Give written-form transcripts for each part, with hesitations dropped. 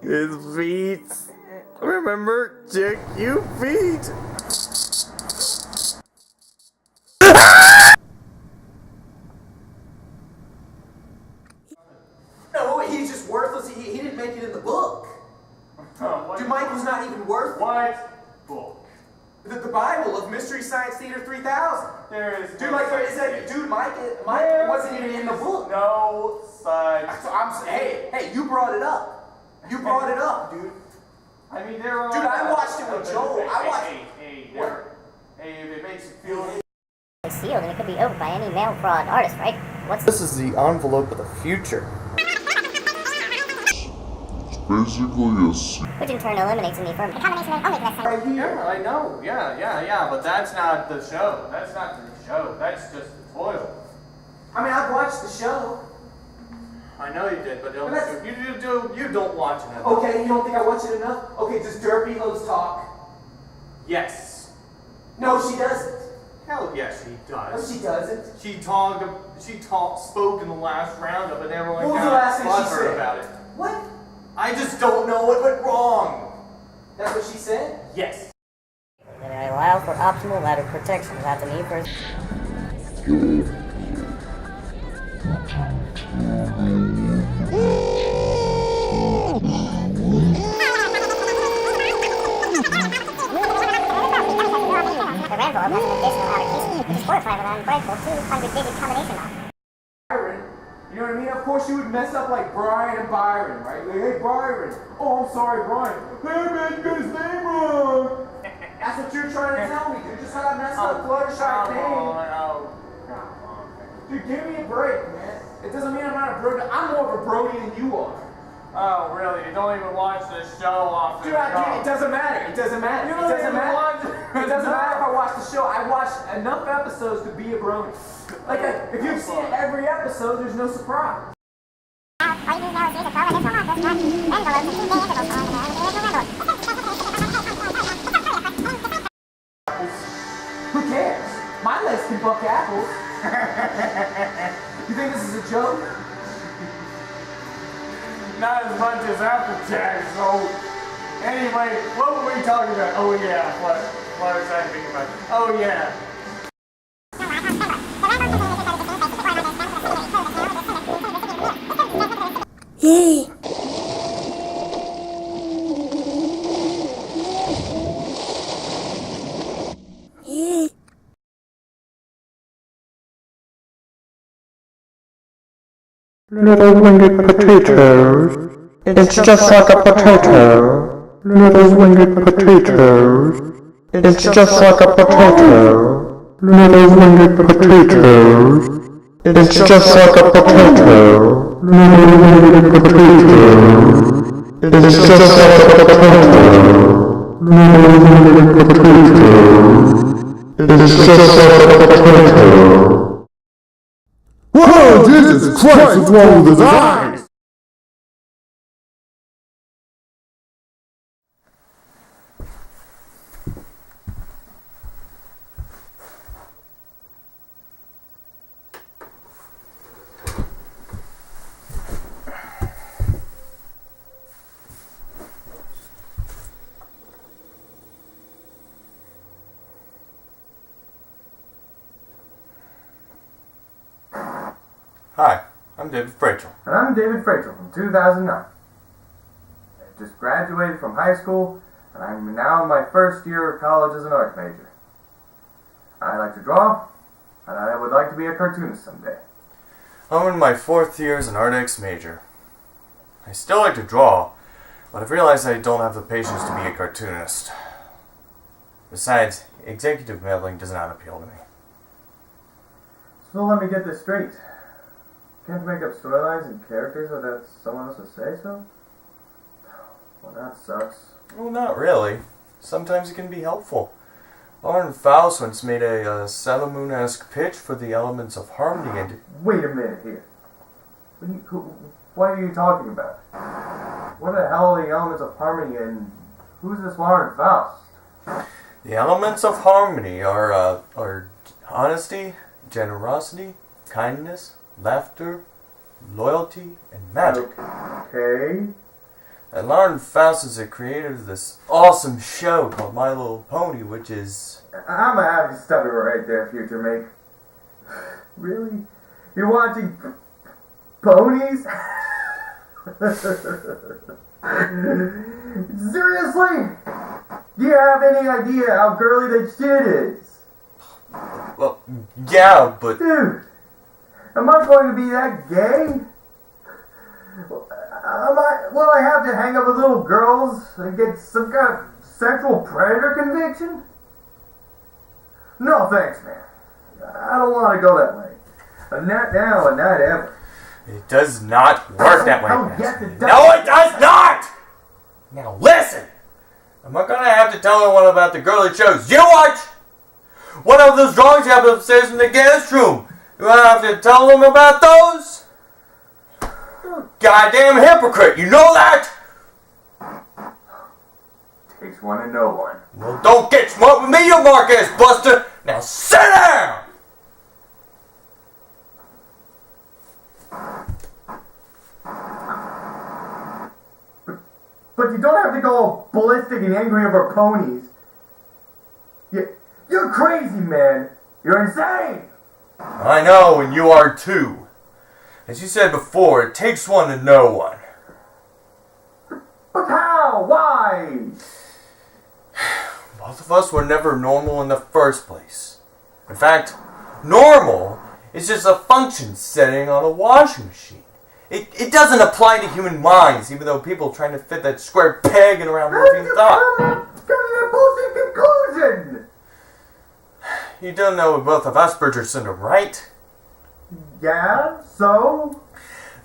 His feet. Remember, check your feet. No, he's just worthless. He didn't make it in the book. Dude, Michael's not even worth it. What book? The Bible of Mystery Science Theater 3000. There is. Dude, like, there is that. Dude, Mike wasn't even in the book. No such. Hey, you brought it up. You brought it up, dude. I mean, there are. Dude, I watched it with Joel. Hey, if it makes you feel. It's sealed and it could be opened by any mail fraud artist, right? This is the envelope of the future. Basically a secret. Which in turn eliminates the need for a combination of only less Right here, I know. Yeah, but that's not the show. That's not the show. That's just the toilet. I mean, I've watched the show. I know you did, but you don't watch it enough. Okay, you don't think I watch it enough? Okay, does Derpy Lowe's talk? Yes. No, she doesn't. Hell yes, she No, does. she doesn't. Spoke in the last roundup, and everyone What was the last thing she got said? about it. What? I just don't know what went wrong. That's what she said? Yes. They allow for optimal ladder protection without the need for... The Rambo has an additional outer casing, which is fortified with an unbreakable 200-digit combination lock. Byron. You know what I mean? Of course you would mess up like Brian and Byron, right? Like, hey, Byron. Oh, I'm sorry, Brian. Hey, man, you got his name wrong. That's what you're trying to tell me, dude. Just how I messed up Fluttershy's name. Dude, give me a break, man. It doesn't mean I'm not a Brody. I'm more of a Brody than you are. Oh, really? You don't even watch this show often. Dude, it doesn't matter. It doesn't matter. You It don't doesn't even matter. watch it. It doesn't matter if I watch the show. I watched enough episodes to be a Brony. Like, if you've seen every episode, there's no surprise. All you need now is use a phone and it's not envelopes and 2-day intervals on Who cares? My legs can buck apples. You think this is a joke? Not as much as Applejack, so... Anyway, what were we talking about? Oh yeah, what was I thinking about? Oh yeah. Yay! Yay! Little winged potatoes. It's just like a potato. Little winged potatoes. It's just like a potato. Little winged potatoes. It's just like a potato. Little winged potatoes. It's just like a potato. Little winged potatoes. It's just like a potato. Whoa, Jesus Christ, what's wrong with his eyes? Hi, I'm David Frachel. And I'm David Frachel from 2009. I just graduated from high school, and I'm now in my first year of college as an art major. I like to draw, and I would like to be a cartoonist someday. I'm in my 4th year as an art X major. I still like to draw, but I've realized I don't have the patience to be a cartoonist. Besides, executive meddling does not appeal to me. So let me get this straight. Can't make up storylines and characters without someone else to say so? Well, that sucks. Well, not really. Sometimes it can be helpful. Arn Faust once made a Sailor Moon-esque pitch for the elements of harmony and... Wait a minute here. What are you talking about? What the hell are the elements of harmony and who's this Lauren Faust? The elements of harmony are honesty, generosity, kindness, laughter, loyalty, and magic. Okay. And Lauren Faust is the creator of this awesome show called My Little Pony, which is... I'm gonna have to stop it right there, future mate. Really? You're watching ponies? Seriously? Do you have any idea how girly that shit is? Well, yeah, but... Dude, am I going to be that gay? Will I have to hang up with little girls and get some kind of sexual predator conviction? No thanks, man. I don't want to go that way. Not now and not ever. It does not work that way. Oh, yes, it does. No, it does not! Now listen! I'm not gonna have to tell anyone about the girly shows you watch! What of those drawings you have upstairs in the guest room? Do I have to tell them about those? You're a goddamn hypocrite, you know that? Takes one to know one. Well, don't get smart with me, you Marcus Buster! Now sit down! But you don't have to go all ballistic and angry over ponies. You're crazy, man. You're insane. I know, and you are too. As you said before, it takes one to know one. But how? Why? Both of us were never normal in the first place. In fact, normal is just a function setting on a washing machine. It doesn't apply to human minds, even though people are trying to fit that square peg in a round hole in thought. Come to that bullshit conclusion. You don't know we both have Asperger's syndrome, right? Yeah, so?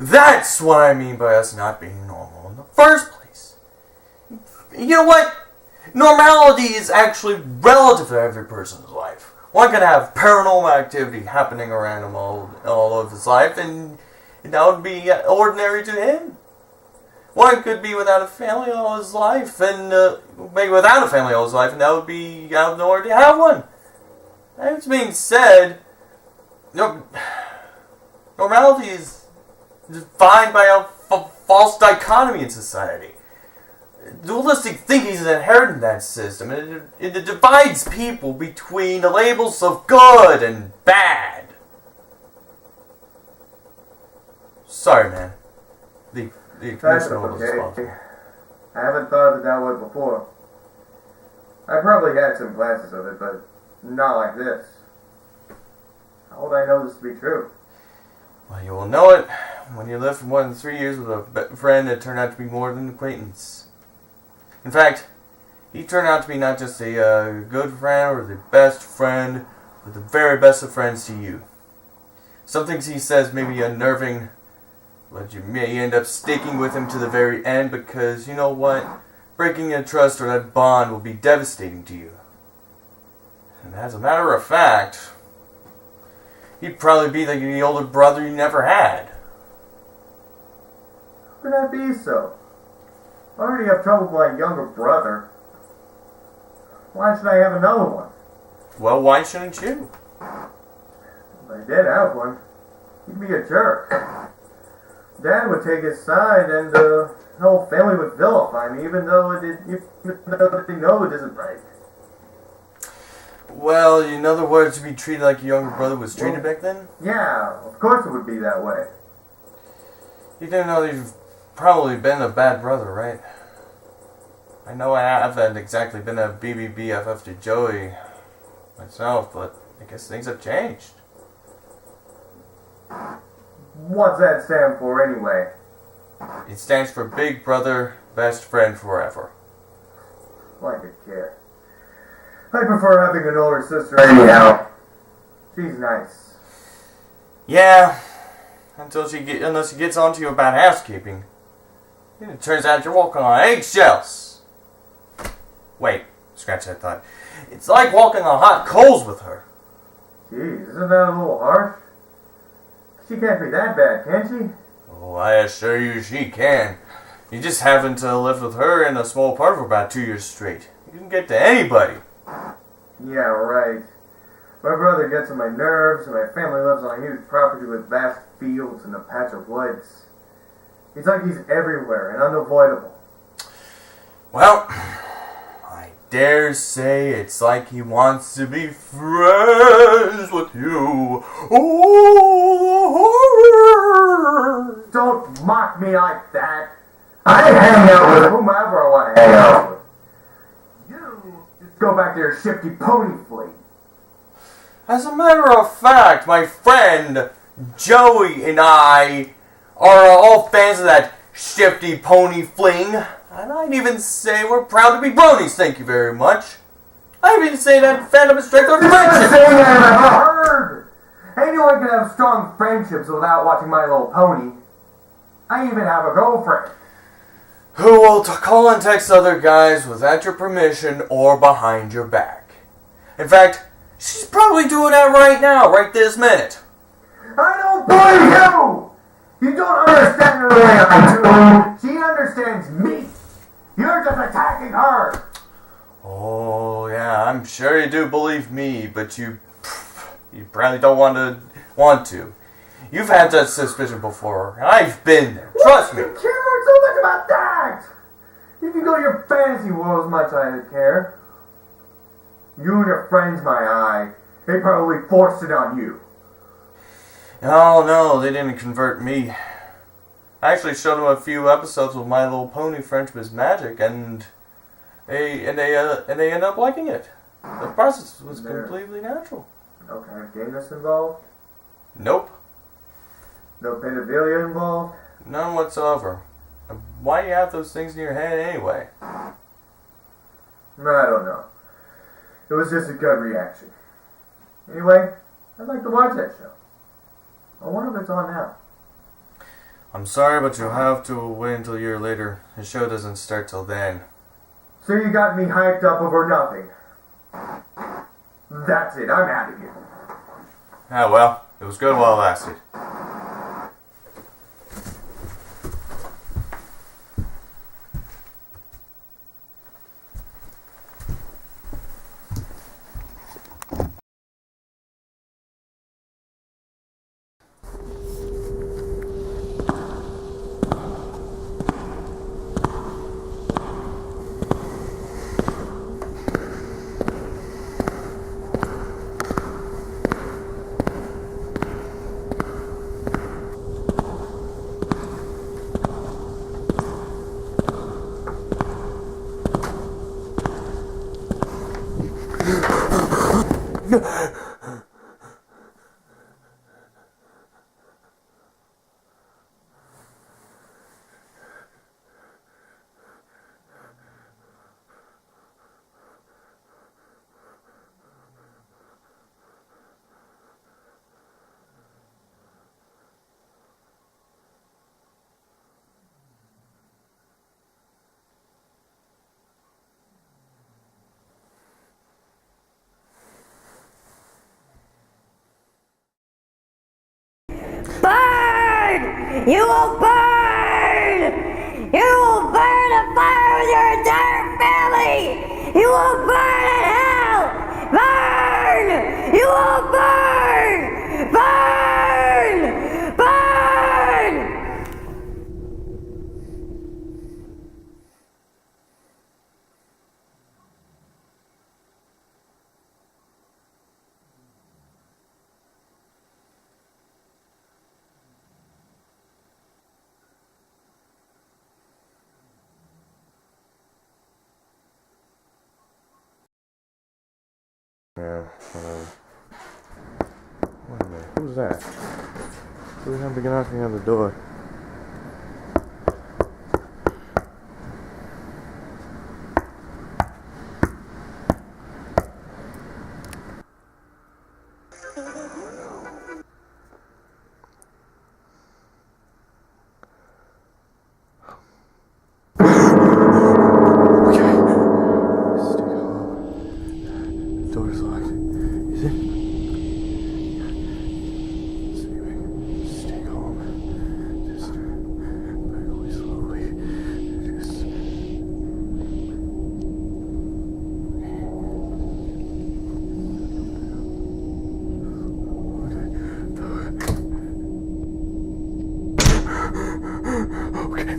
That's what I mean by us not being normal in the first place. You know what? Normality is actually relative to every person's life. One can have paranormal activity happening around him all of his life, and that would be ordinary to him. One could be without a family all his life, and maybe without a family all his life, and that would be out of nowhere to have one. That being said, normality is defined by a false dichotomy in society. Dualistic thinking is inherent in that system, and it divides people between the labels of good and bad. Sorry, man. The That's commissioner was okay. responsible. I haven't thought of it that way before. I probably had some glasses of it, but not like this. How would I know this to be true? Well, you will know it when you live for more than 3 years with a friend that turned out to be more than an acquaintance. In fact, he turned out to be not just a good friend or the best friend, but the very best of friends to you. Some things he says may be unnerving, but you may end up sticking with him to the very end because, you know what? Breaking a trust or that bond will be devastating to you. And as a matter of fact, he'd probably be the older brother you never had. How could that be so? I already have trouble with my younger brother. Why should I have another one? Well, why shouldn't you? If I did have one, he'd be a jerk. Dad would take his side, and the whole family would vilify me, even though they know it isn't right. Well, in other words, to be treated like your younger brother was treated back then? Yeah, of course it would be that way. You didn't know you've probably been a bad brother, right? I know I haven't exactly been a BBBFF to Joey myself, but I guess things have changed. What's that stand for anyway? It stands for Big Brother, Best Friend Forever. Like a kid. I prefer having an older sister anyhow. She's nice. Yeah, unless she gets onto you about housekeeping. And it turns out you're walking on eggshells. Wait, scratch that thought. It's like walking on hot coals with her. Jeez, isn't that a little harsh? She can't be that bad, can she? Oh, I assure you she can. You just happen to live with her in a small part for about 2 years straight. You can get to anybody. Yeah, right. My brother gets on my nerves, and my family lives on a huge property with vast fields and a patch of woods. It's like he's everywhere and unavoidable. Well, I dare say it's like he wants to be friends with you. Oh, Don't mock me like that. I hang out with whomever I want to hang out with. You just go back to your shifty pony fleet. as a matter of fact, my friend Joey and I are all fans of that shifty pony fling. And I'd even say we're proud to be bronies, thank you very much. I'd even say that fandom is strength of friendship. Thing I've ever heard. Anyone can have strong friendships without watching My Little Pony. I even have a girlfriend. Who will call and text other guys without your permission or behind your back. In fact, she's probably doing that right now, right this minute. I don't believe you! You don't understand her the way I do. She understands me. You're just attacking her. Oh, yeah, I'm sure you do believe me, but you probably don't want to. You've had that suspicion before, and I've been there. Trust me. You care so much about that. You can go to your fantasy world as much as I care. You and your friends, my eye, they probably forced it on you. Oh, no, they didn't convert me. I actually showed them a few episodes of My Little Pony Friendship is Magic, and they ended up liking it. The process was completely natural. No kind of gayness involved? Nope. No pedophilia involved? None whatsoever. Why do you have those things in your head anyway? I don't know. It was just a gut reaction. Anyway, I'd like to watch that show. I wonder if it's on now. I'm sorry, but you'll have to wait until a year later. The show doesn't start till then. So you got me hyped up over nothing. That's it, I'm out of here. Ah, well, it was good while it lasted. Burn! You will burn! You will burn a fire with your entire family! You will burn in hell! Burn! You will burn! Burn! Burn! Yeah, wait a minute, who's that? Who's gonna be knocking on the door? Door's locked. Is it? Stay calm.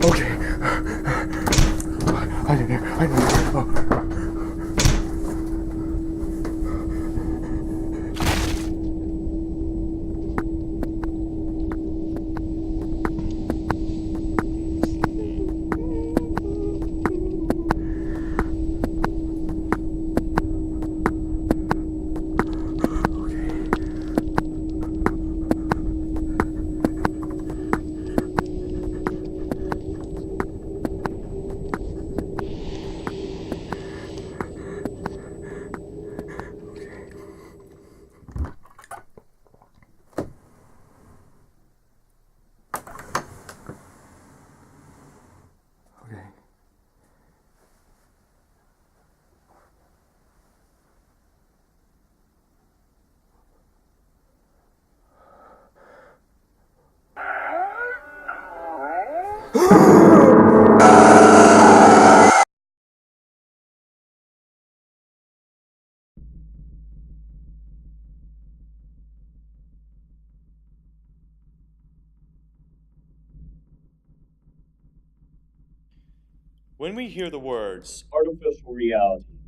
Okay. I didn't hear. Okay. When we hear the words artificial reality,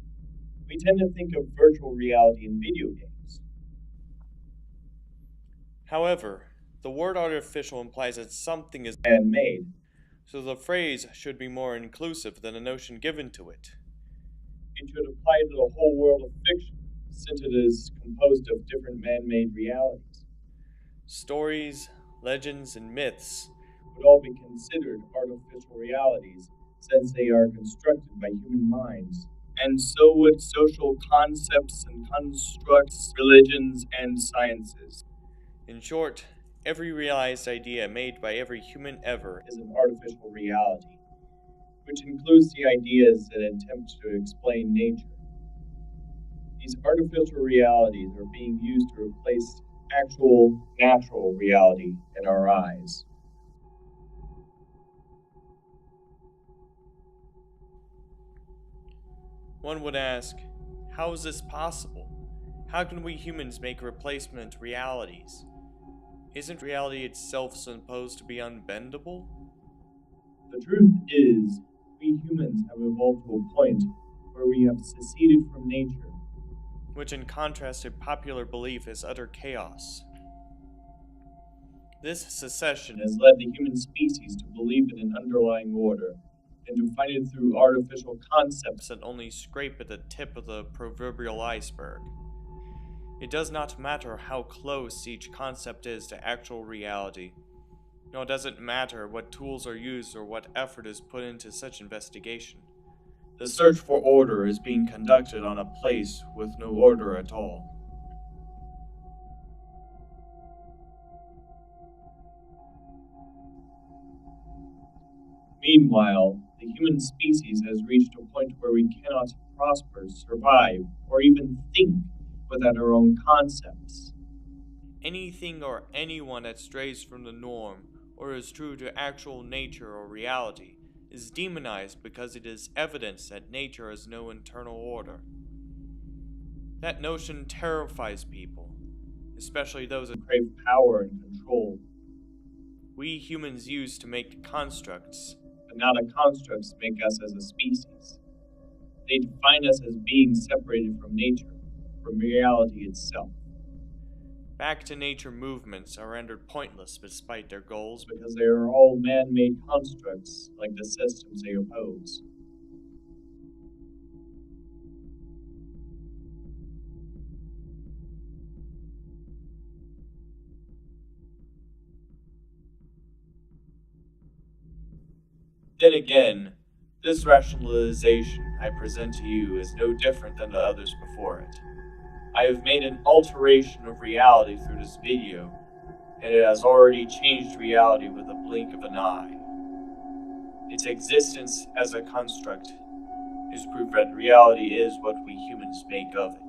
we tend to think of virtual reality in video games. However, the word artificial implies that something is man made, so the phrase should be more inclusive than the notion given to it. It should apply to the whole world of fiction, since it is composed of different man made realities. Stories, legends, and myths would all be considered artificial realities since they are constructed by human minds. And so would social concepts and constructs, religions, and sciences. In short, every realized idea made by every human ever is an artificial reality, which includes the ideas that attempt to explain nature. These artificial realities are being used to replace actual, natural reality in our eyes. One would ask, how is this possible? How can we humans make replacement realities? Isn't reality itself supposed to be unbendable? The truth is, we humans have evolved to a point where we have seceded from nature, which in contrast to popular belief is utter chaos. This secession has led the human species to believe in an underlying order, and to find it through artificial concepts that only scrape at the tip of the proverbial iceberg. It does not matter how close each concept is to actual reality, nor does it matter what tools are used or what effort is put into such investigation. The search for order is being conducted on a place with no order at all. Meanwhile, the human species has reached a point where we cannot prosper, survive, or even think without our own concepts. Anything or anyone that strays from the norm or is true to actual nature or reality is demonized because it is evidence that nature has no internal order. That notion terrifies people, especially those that crave power and control. We humans use to make constructs, but now the constructs make us as a species. They define us as beings separated from nature, from reality itself. Back to nature movements are rendered pointless despite their goals because they are all man-made constructs like the systems they oppose. Then again, this rationalization I present to you is no different than the others before it. I have made an alteration of reality through this video, and it has already changed reality with a blink of an eye. Its existence as a construct is proof that reality is what we humans make of it.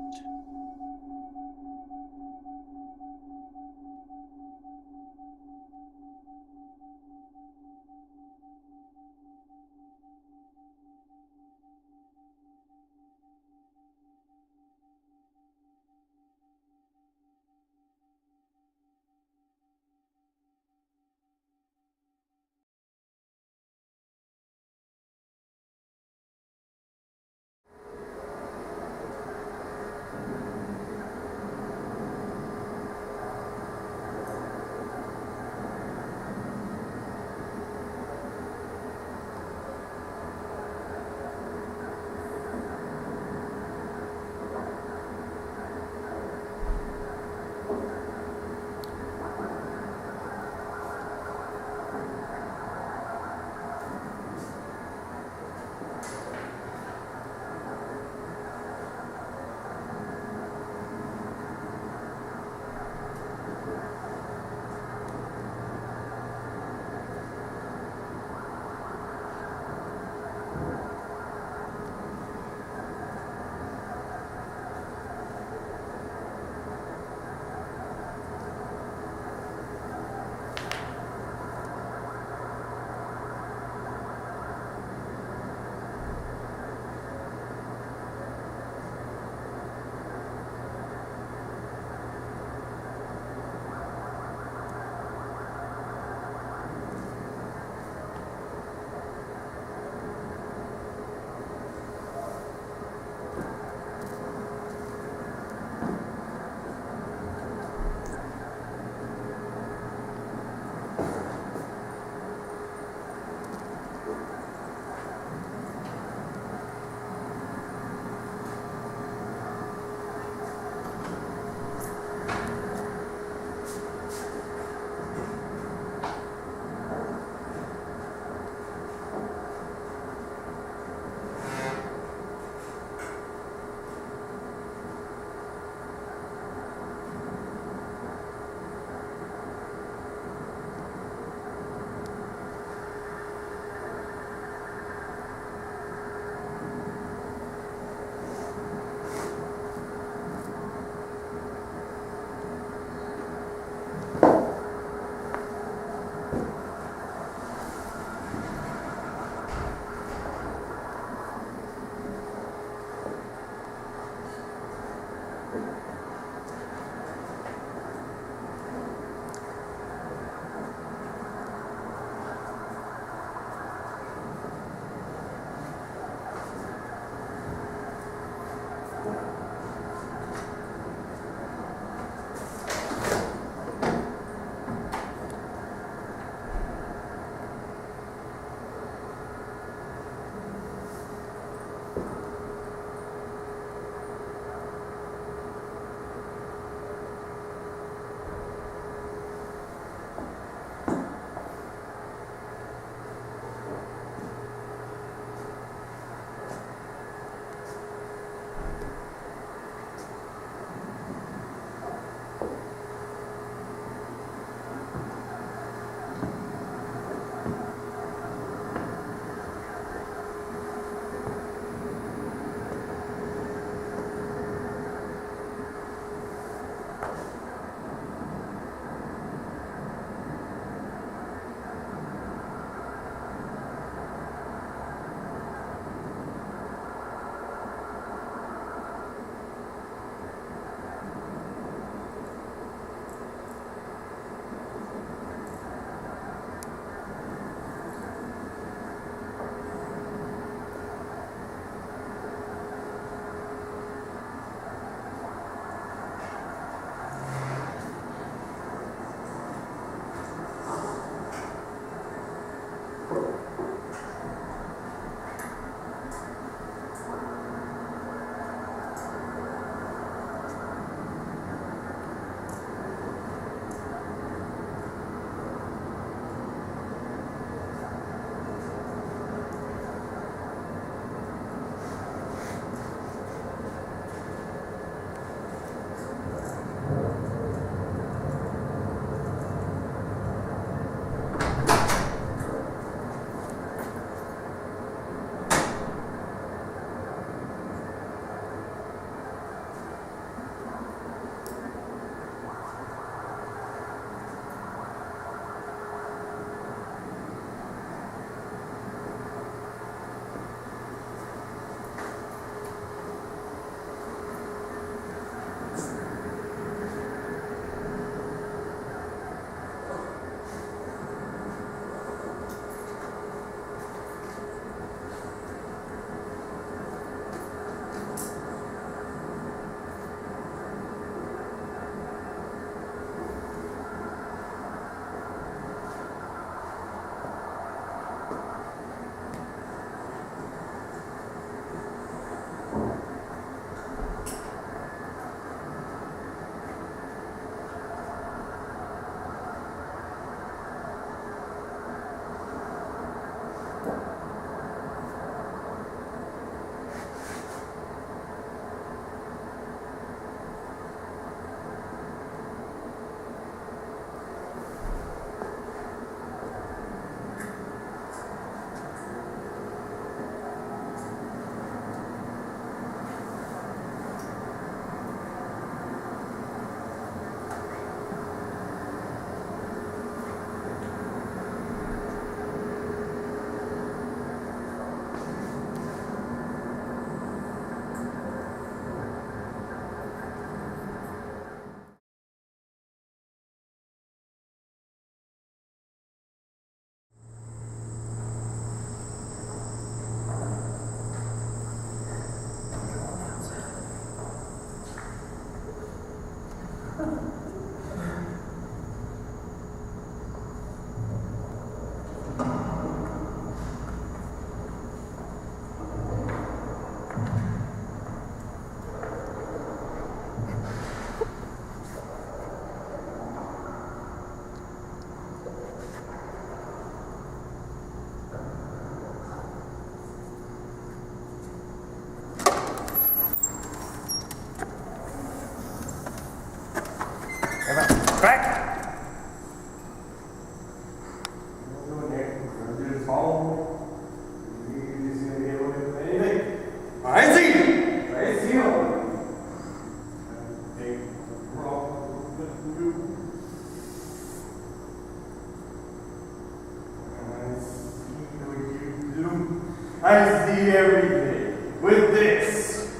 I see everything with this.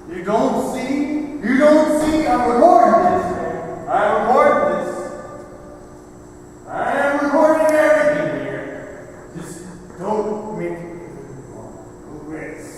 You don't see? You don't see? I'm recording this, man. I'm recording this. I am recording everything here. Just don't make it progress.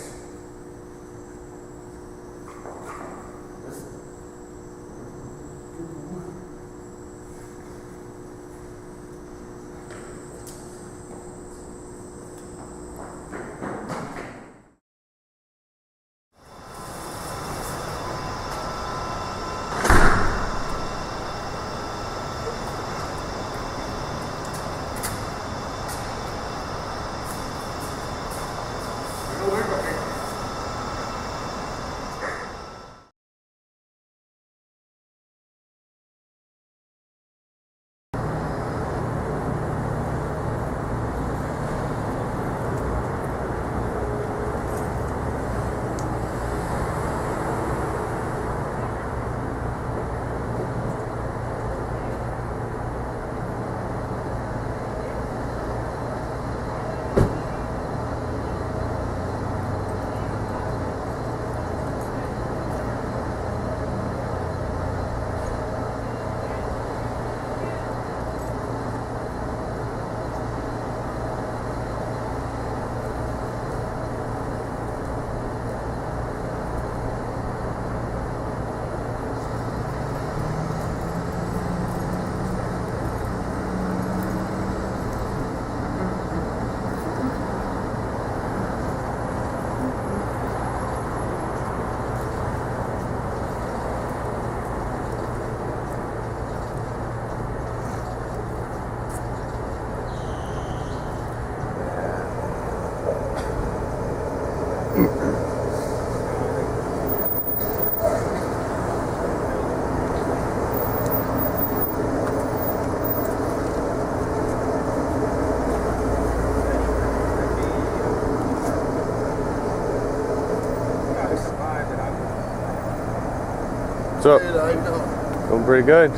What's up? Doing pretty good.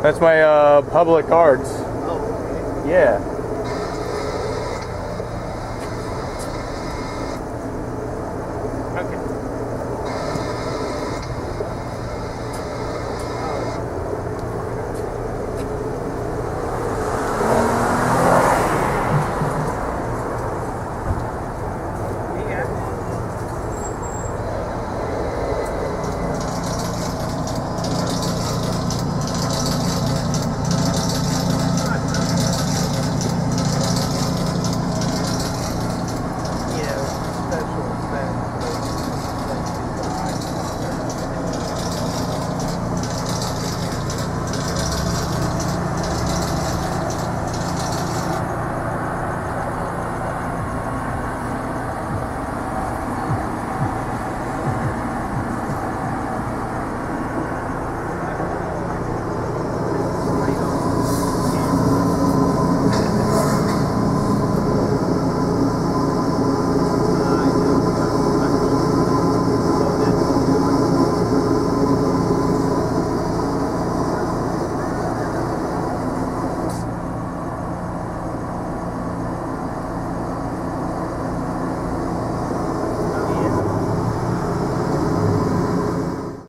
That's my public cards. Oh, okay. Yeah.